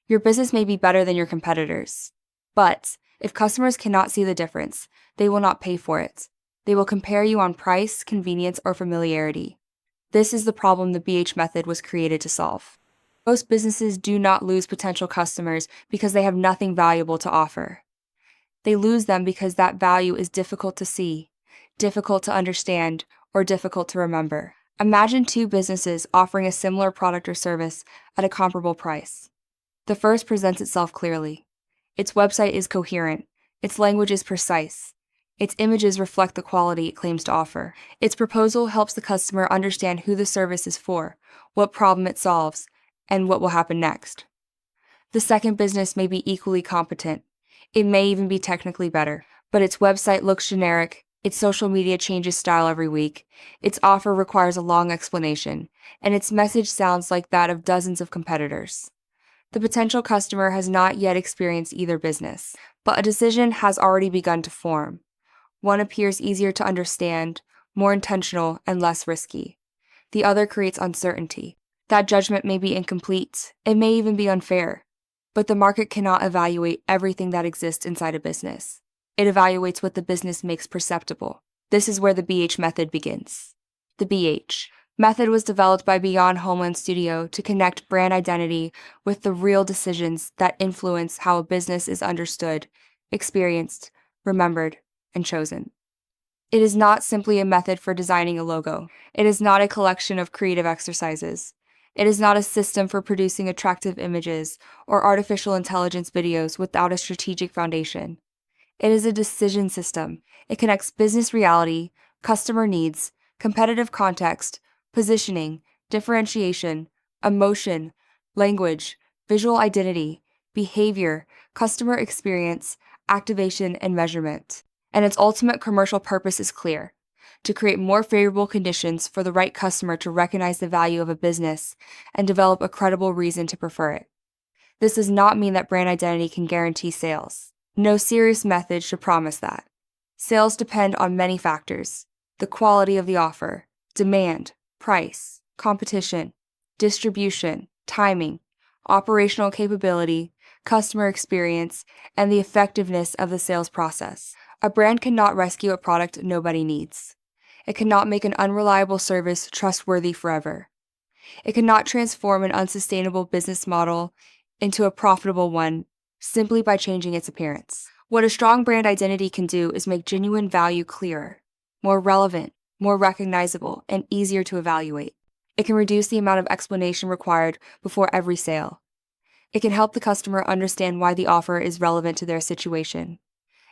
Your business may be better than your competitors. But if customers cannot see the difference, they will not pay for it. They will compare you on price, convenience, or familiarity. This is the problem the BH method was created to solve. Most businesses do not lose potential customers because they have nothing valuable to offer. They lose them because that value is difficult to see, difficult to understand, or difficult to remember. Imagine two businesses offering a similar product or service at a comparable price. The first presents itself clearly. Its website is coherent. Its language is precise. Its images reflect the quality it claims to offer. Its proposal helps the customer understand who the service is for, what problem it solves, and what will happen next. The second business may be equally competent. It may even be technically better, but its website looks generic, its social media changes style every week, its offer requires a long explanation, and its message sounds like that of dozens of competitors. The potential customer has not yet experienced either business, but a decision has already begun to form. One appears easier to understand, more intentional, and less risky. The other creates uncertainty. That judgment may be incomplete, it may even be unfair. But the market cannot evaluate everything that exists inside a business. It evaluates what the business makes perceptible. This is where the BH method begins. The BH method was developed by Homelands Studio to connect brand identity with the real decisions that influence how a business is understood, experienced, remembered, and chosen. It is not simply a method for designing a logo. It is not a collection of creative exercises. It is not a system for producing attractive images or artificial intelligence videos without a strategic foundation. It is a decision system. It connects business reality, customer needs, competitive context, positioning, differentiation, emotion, language, visual identity, behavior, customer experience, activation, and measurement. And its ultimate commercial purpose is clear: to create more favorable conditions for the right customer to recognize the value of a business and develop a credible reason to prefer it. This does not mean that brand identity can guarantee sales. No serious method should promise that. Sales depend on many factors: the quality of the offer, demand, price, competition, distribution, timing, operational capability, customer experience, and the effectiveness of the sales process. A brand cannot rescue a product nobody needs. It cannot make an unreliable service trustworthy forever. It cannot transform an unsustainable business model into a profitable one simply by changing its appearance. What a strong brand identity can do is make genuine value clearer, more relevant, more recognizable, and easier to evaluate. It can reduce the amount of explanation required before every sale. It can help the customer understand why the offer is relevant to their situation.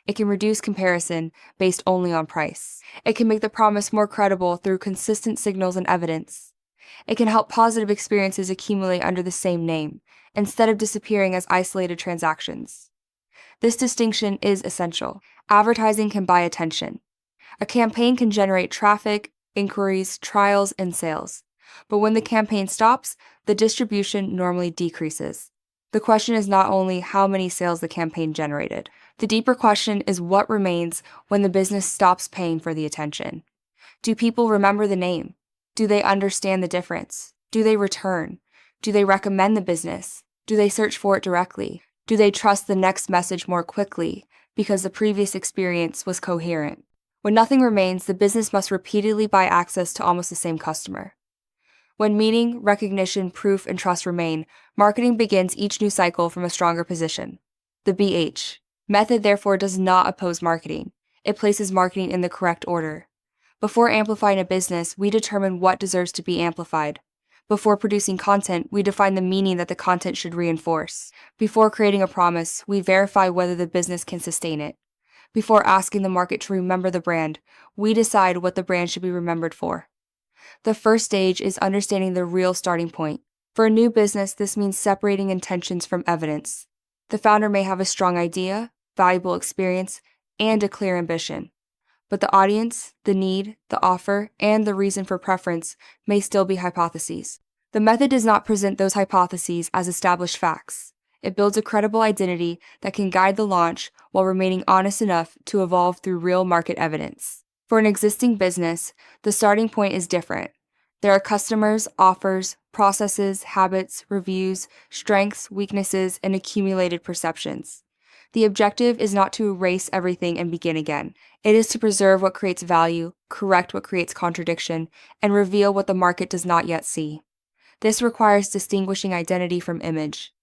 It can reduce comparison based only on price. It can make the promise more credible through consistent signals and evidence. It can help positive experiences accumulate under the same name, instead of disappearing as isolated transactions. This distinction is essential. Advertising can buy attention. A campaign can generate traffic, inquiries, trials, and sales. But when the campaign stops, the distribution normally decreases. The question is not only how many sales the campaign generated. The deeper question is what remains when the business stops paying for the attention. Do people remember the name? Do they understand the difference? Do they return? Do they recommend the business? Do they search for it directly? Do they trust the next message more quickly because the previous experience was coherent? When nothing remains, the business must repeatedly buy access to almost the same customer. When meaning, recognition, proof, and trust remain, marketing begins each new cycle from a stronger position. The BH method, therefore, does not oppose marketing. It places marketing in the correct order. Before amplifying a business, we determine what deserves to be amplified. Before producing content, we define the meaning that the content should reinforce. Before creating a promise, we verify whether the business can sustain it. Before asking the market to remember the brand, we decide what the brand should be remembered for. The first stage is understanding the real starting point. For a new business, this means separating intentions from evidence. The founder may have a strong idea, valuable experience, and a clear ambition. But the audience, the need, the offer, and the reason for preference may still be hypotheses. The method does not present those hypotheses as established facts. It builds a credible identity that can guide the launch while remaining honest enough to evolve through real market evidence. For an existing business, the starting point is different. There are customers, offers, processes, habits, reviews, strengths, weaknesses, and accumulated perceptions. The objective is not to erase everything and begin again. It is to preserve what creates value, correct what creates contradiction, and reveal what the market does not yet see. This requires distinguishing identity from image.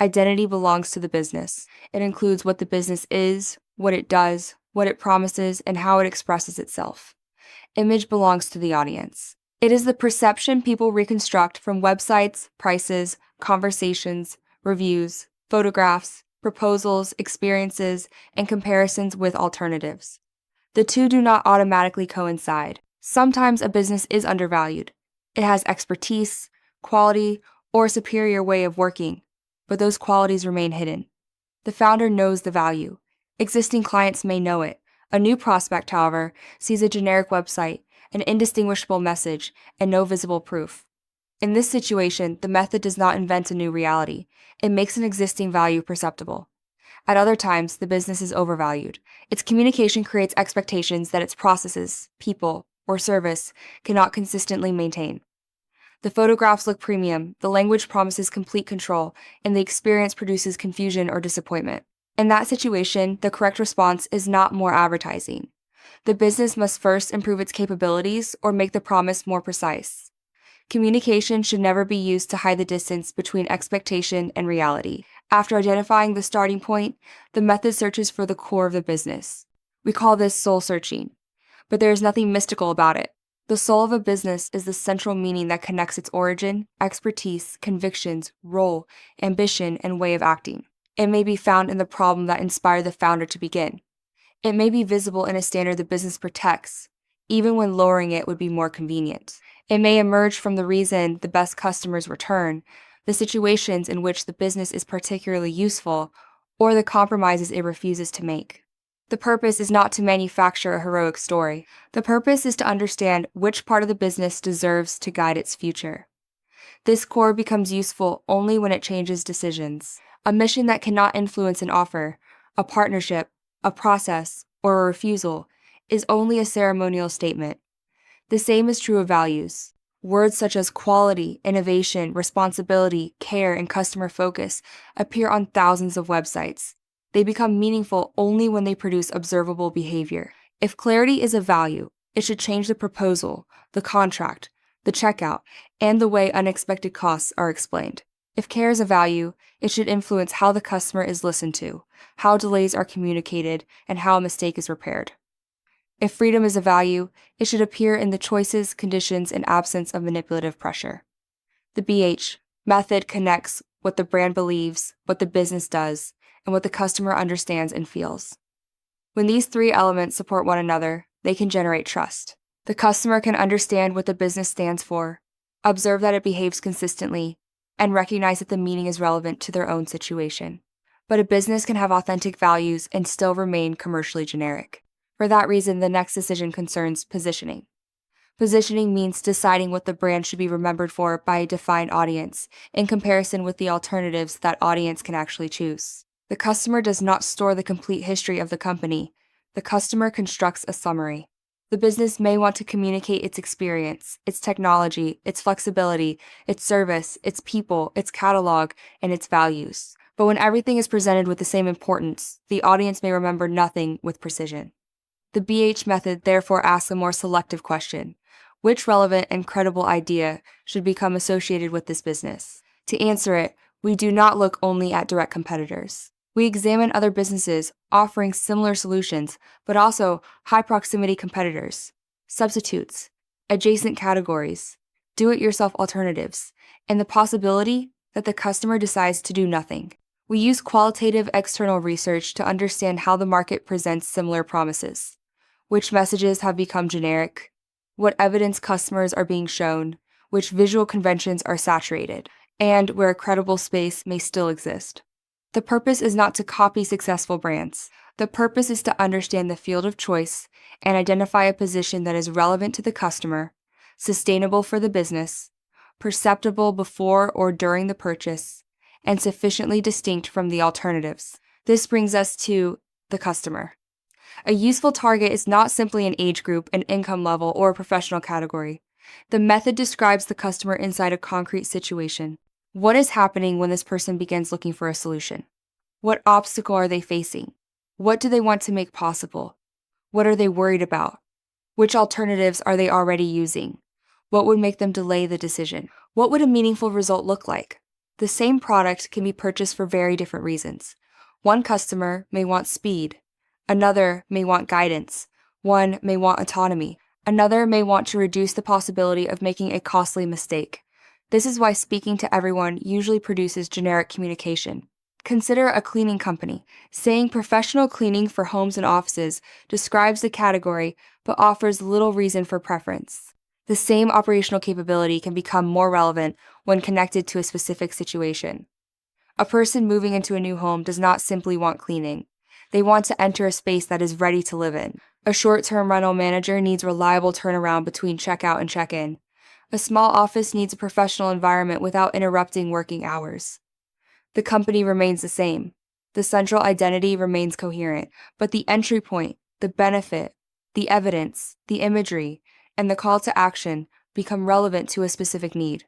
Identity belongs to the business. It includes what the business is, what it does, what it promises, and how it expresses itself. Image belongs to the audience. It is the perception people reconstruct from websites, prices, conversations, reviews, photographs, proposals, experiences, and comparisons with alternatives. The two do not automatically coincide. Sometimes a business is undervalued. It has expertise, quality, or a superior way of working, but those qualities remain hidden. The founder knows the value. Existing clients may know it. A new prospect, however, sees a generic website, an indistinguishable message, and no visible proof. In this situation, the method does not invent a new reality. It makes an existing value perceptible. At other times, the business is overvalued. Its communication creates expectations that its processes, people, or service cannot consistently maintain. The photographs look premium, the language promises complete control, and the experience produces confusion or disappointment. In that situation, the correct response is not more advertising. The business must first improve its capabilities or make the promise more precise. Communication should never be used to hide the distance between expectation and reality. After identifying the starting point, the method searches for the core of the business. We call this soul searching, but there is nothing mystical about it. The soul of a business is the central meaning that connects its origin, expertise, convictions, role, ambition, and way of acting. It may be found in the problem that inspired the founder to begin. It may be visible in a standard the business protects, even when lowering it would be more convenient. It may emerge from the reason the best customers return, the situations in which the business is particularly useful, or the compromises it refuses to make. The purpose is not to manufacture a heroic story. The purpose is to understand which part of the business deserves to guide its future. This core becomes useful only when it changes decisions. A mission that cannot influence an offer, a partnership, a process, or a refusal is only a ceremonial statement. The same is true of values. Words such as quality, innovation, responsibility, care, and customer focus appear on thousands of websites. They become meaningful only when they produce observable behavior. If clarity is a value, it should change the proposal, the contract, the checkout, and the way unexpected costs are explained. If care is a value, it should influence how the customer is listened to, how delays are communicated, and how a mistake is repaired. If freedom is a value, it should appear in the choices, conditions, and absence of manipulative pressure. The BH method connects what the brand believes, what the business does, and what the customer understands and feels. When these three elements support one another, they can generate trust. The customer can understand what the business stands for, observe that it behaves consistently, and recognize that the meaning is relevant to their own situation. But a business can have authentic values and still remain commercially generic. For that reason, the next decision concerns positioning. Positioning means deciding what the brand should be remembered for by a defined audience, in comparison with the alternatives that audience can actually choose. The customer does not store the complete history of the company. The customer constructs a summary. The business may want to communicate its experience, its technology, its flexibility, its service, its people, its catalog, and its values. But when everything is presented with the same importance, the audience may remember nothing with precision. The BH method therefore asks a more selective question. Which relevant and credible idea should become associated with this business? To answer it, we do not look only at direct competitors. We examine other businesses offering similar solutions, but also high proximity competitors, substitutes, adjacent categories, do-it-yourself alternatives, and the possibility that the customer decides to do nothing. We use qualitative external research to understand how the market presents similar promises, which messages have become generic, what evidence customers are being shown, which visual conventions are saturated, and where a credible space may still exist. The purpose is not to copy successful brands. The purpose is to understand the field of choice and identify a position that is relevant to the customer, sustainable for the business, perceptible before or during the purchase, and sufficiently distinct from the alternatives. This brings us to the customer. A useful target is not simply an age group, an income level, or a professional category. The method describes the customer inside a concrete situation. What is happening when this person begins looking for a solution? What obstacle are they facing? What do they want to make possible? What are they worried about? Which alternatives are they already using? What would make them delay the decision? What would a meaningful result look like? The same product can be purchased for very different reasons. One customer may want speed. Another may want guidance. One may want autonomy. Another may want to reduce the possibility of making a costly mistake. This is why speaking to everyone usually produces generic communication. Consider a cleaning company. Saying professional cleaning for homes and offices describes the category but offers little reason for preference. The same operational capability can become more relevant when connected to a specific situation. A person moving into a new home does not simply want cleaning. They want to enter a space that is ready to live in. A short-term rental manager needs reliable turnaround between checkout and check-in. A small office needs a professional environment without interrupting working hours. The company remains the same. The central identity remains coherent, but the entry point, the benefit, the evidence, the imagery, and the call to action become relevant to a specific need.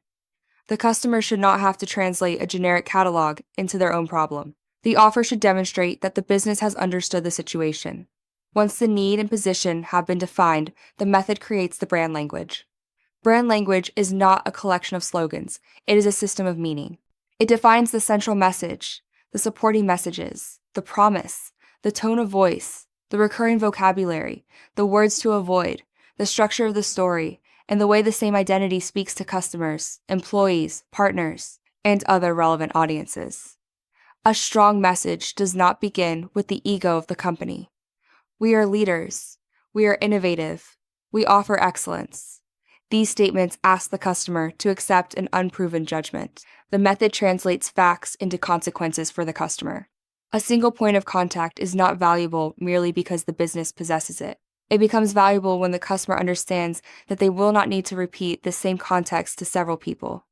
The customer should not have to translate a generic catalog into their own problem. The offer should demonstrate that the business has understood the situation. Once the need and position have been defined, the method creates the brand language. Brand language is not a collection of slogans, it is a system of meaning. It defines the central message, the supporting messages, the promise, the tone of voice, the recurring vocabulary, the words to avoid, the structure of the story, and the way the same identity speaks to customers, employees, partners, and other relevant audiences. A strong message does not begin with the ego of the company. We are leaders. We are innovative. We offer excellence. These statements ask the customer to accept an unproven judgment. The method translates facts into consequences for the customer. A single point of contact is not valuable merely because the business possesses it. It becomes valuable when the customer understands that they will not need to repeat the same context to several people.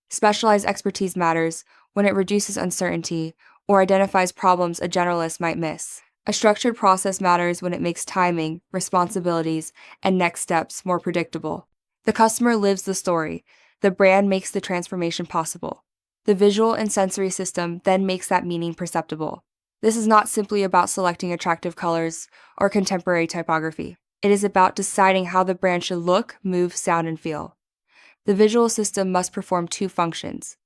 Specialized expertise matters when it reduces uncertainty or identifies problems a generalist might miss. A structured process matters when it makes timing, responsibilities, and next steps more predictable. The customer lives the story. The brand makes the transformation possible. The visual and sensory system then makes that meaning perceptible. This is not simply about selecting attractive colors or contemporary typography. It is about deciding how the brand should look, move, sound, and feel. The visual system must perform two functions.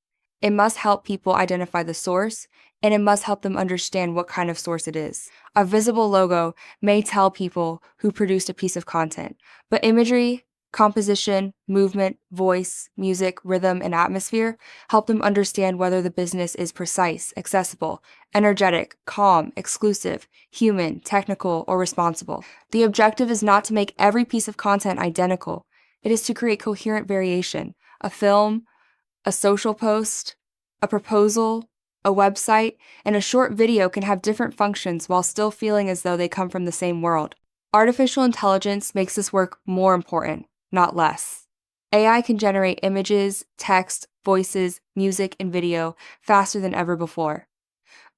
It must help people identify the source, and it must help them understand what kind of source it is. A visible logo may tell people who produced a piece of content, but imagery, composition, movement, voice, music, rhythm, and atmosphere help them understand whether the business is precise, accessible, energetic, calm, exclusive, human, technical, or responsible. The objective is not to make every piece of content identical. It is to create coherent variation. A film, a social post, a proposal, a website, and a short video can have different functions while still feeling as though they come from the same world. Artificial intelligence makes this work more important, not less. AI can generate images, text, voices, music, and video faster than ever before.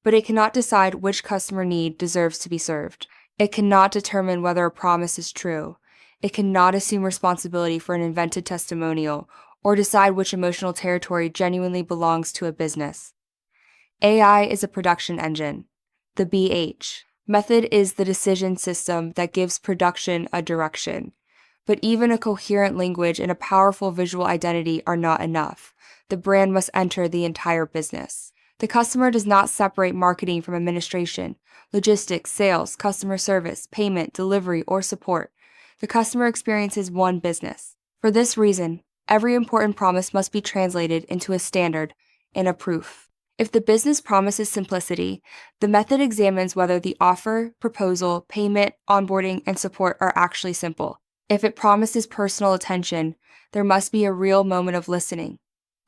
But it cannot decide which customer need deserves to be served. It cannot determine whether a promise is true. It cannot assume responsibility for an invented testimonial or decide which emotional territory genuinely belongs to a business. AI is a production engine, the BH. Method is the decision system that gives production a direction. But even a coherent language and a powerful visual identity are not enough. The brand must enter the entire business. The customer does not separate marketing from administration, logistics, sales, customer service, payment, delivery, or support. The customer experience is one business. For this reason, every important promise must be translated into a standard and a proof. If the business promises simplicity, the method examines whether the offer, proposal, payment, onboarding, and support are actually simple. If it promises personal attention, there must be a real moment of listening,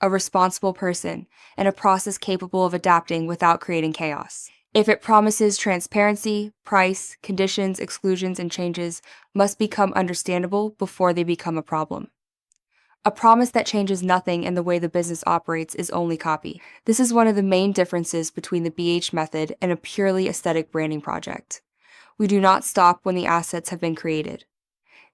a responsible person, and a process capable of adapting without creating chaos. If it promises transparency, price, conditions, exclusions, and changes must become understandable before they become a problem. A promise that changes nothing in the way the business operates is only copy. This is one of the main differences between the BH method and a purely aesthetic branding project. We do not stop when the assets have been created.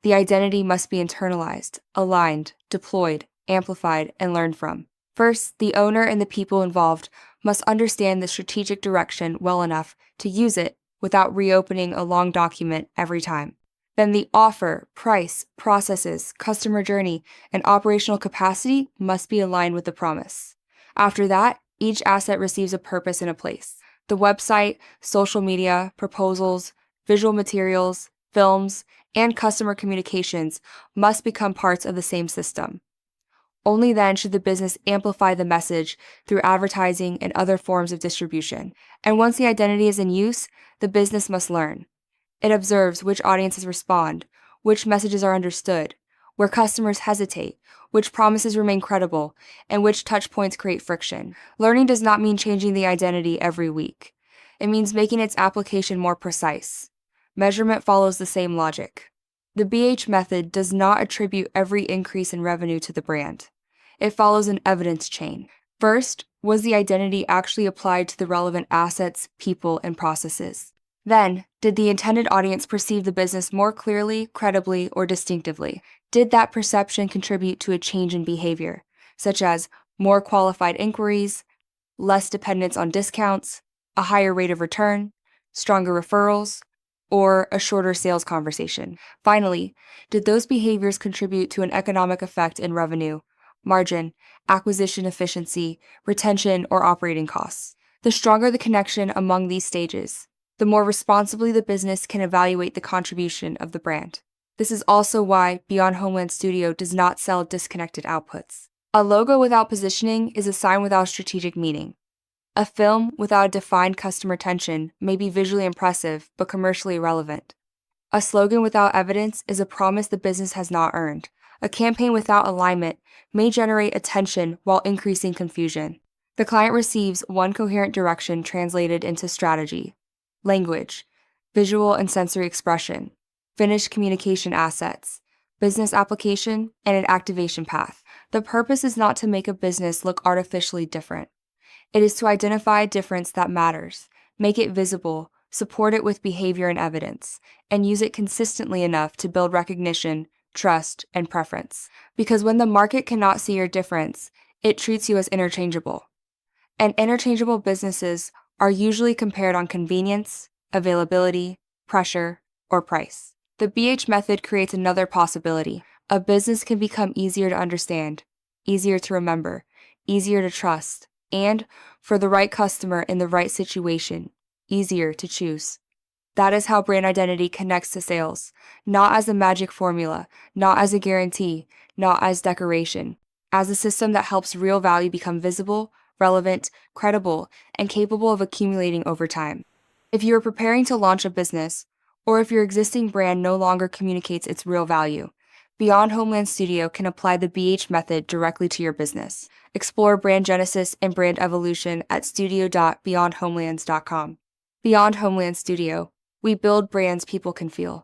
The identity must be internalized, aligned, deployed, amplified, and learned from. First, the owner and the people involved must understand the strategic direction well enough to use it without reopening a long document every time. Then the offer, price, processes, customer journey, and operational capacity must be aligned with the promise. After that, each asset receives a purpose and a place. The website, social media, proposals, visual materials, films, and customer communications must become parts of the same system. Only then should the business amplify the message through advertising and other forms of distribution. And once the identity is in use, the business must learn. It observes which audiences respond, which messages are understood, where customers hesitate, which promises remain credible, and which touchpoints create friction. Learning does not mean changing the identity every week. It means making its application more precise. Measurement follows the same logic. The BH method does not attribute every increase in revenue to the brand. It follows an evidence chain. First, was the identity actually applied to the relevant assets, people, and processes? Then, did the intended audience perceive the business more clearly, credibly, or distinctively? Did that perception contribute to a change in behavior, such as more qualified inquiries, less dependence on discounts, a higher rate of return, stronger referrals, or a shorter sales conversation? Finally, did those behaviors contribute to an economic effect in revenue, margin, acquisition efficiency, retention, or operating costs? The stronger the connection among these stages, the more responsibly the business can evaluate the contribution of the brand. This is also why Beyond Homelands Studio does not sell disconnected outputs. A logo without positioning is a sign without strategic meaning. A film without a defined customer tension may be visually impressive but commercially irrelevant. A slogan without evidence is a promise the business has not earned. A campaign without alignment may generate attention while increasing confusion. The client receives one coherent direction translated into strategy, language, visual and sensory expression, finished communication assets, business application, and an activation path. The purpose is not to make a business look artificially different. It is to identify a difference that matters, make it visible, support it with behavior and evidence, and use it consistently enough to build recognition, trust, and preference. Because when the market cannot see your difference, it treats you as interchangeable. And interchangeable businesses are usually compared on convenience, availability, pressure, or price. The BH method creates another possibility. A business can become easier to understand, easier to remember, easier to trust, and, for the right customer in the right situation, easier to choose. That is how brand identity connects to sales, not as a magic formula, not as a guarantee, not as decoration, as a system that helps real value become visible, relevant, credible, and capable of accumulating over time. If you are preparing to launch a business, or if your existing brand no longer communicates its real value, Beyond Homelands Studio can apply the BH method directly to your business. Explore brand genesis and brand evolution at studio.beyondhomelands.com. Beyond Homelands Studio, we build brands people can feel.